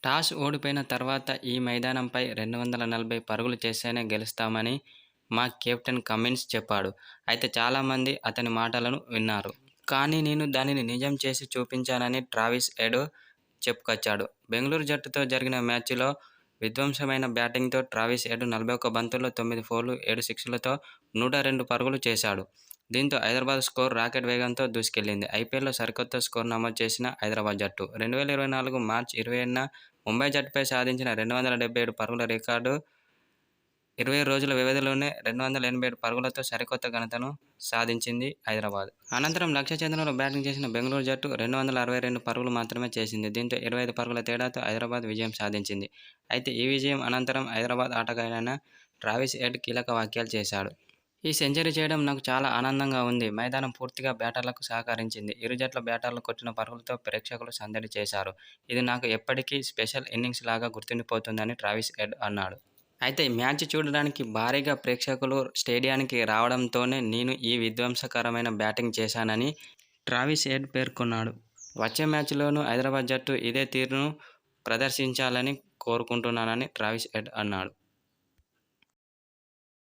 Toss ఓడిపోయిన తర్వాత ఈ మైదానంపై 240 పరుగులు చేస్తేనే గెలుస్తామని మా కెప్టెన్ కమిన్స్ చెప్పాడు. అయితే చాలామంది అతని మాటలను విన్నారు. కానీ నేను దానిని నిజం చేసి చూపించానని ట్రావిస్ హెడ్ చెప్పుకొచ్చాడు. బెంగళూరు జట్టుతో జరిగిన మ్యాచ్లో విధ్వంసమైన బ్యాటింగ్తో ట్రావిస్ హెడ్ 41 బంతుల్లో 9 ఫోర్లు, 7 సిక్సర్లతో 102 పరుగులు చేశాడు. దీంతో హైదరాబాద్ స్కోరు రాకెట్ వేగంతో దూసుకెళ్లింది. ఐపీఎల్లో సరికొత్త స్కోరు నమోదు చేసిన హైదరాబాద్ జట్టు 2024 మార్చి 27న ముంబై జట్టుపై సాధించిన 277 పరుగుల రికార్డు 20 రోజుల వ్యవధిలోనే 287 పరుగులతో సరికొత్త ఘనతను సాధించింది హైదరాబాద్. అనంతరం లక్ష్య ఛేదనలో బ్యాటింగ్ చేసిన బెంగళూరు జట్టు 262 పరుగులు మాత్రమే చేసింది. దీంతో 25 పరుగుల తేడాతో హైదరాబాద్ విజయం సాధించింది. అయితే ఈ విజయం అనంతరం హైదరాబాద్ ఆటగాడైన ట్రావిస్ హెడ్ కీలక వ్యాఖ్యలు చేశాడు. ఈ సెంచరీ చేయడం నాకు చాలా ఆనందంగా ఉంది. మైదానం పూర్తిగా బ్యాటర్లకు సహకరించింది. ఇరు జట్ల బ్యాటర్లు కొట్టిన పరుగులతో ప్రేక్షకులు సందడి చేశారు. ఇది నాకు ఎప్పటికీ స్పెషల్ ఇన్నింగ్స్ లాగా గుర్తుండిపోతుందని ట్రావిస్ హెడ్ అన్నాడు. అయితే మ్యాచ్ చూడడానికి భారీగా ప్రేక్షకులు స్టేడియానికి రావడంతోనే నేను ఈ విధ్వంసకరమైన బ్యాటింగ్ చేశానని ట్రావిస్ హెడ్ పేర్కొన్నాడు. వచ్చే మ్యాచ్లోనూ హైదరాబాద్ జట్టు ఇదే తీరును ప్రదర్శించాలని కోరుకుంటున్నానని ట్రావిస్ హెడ్ అన్నాడు.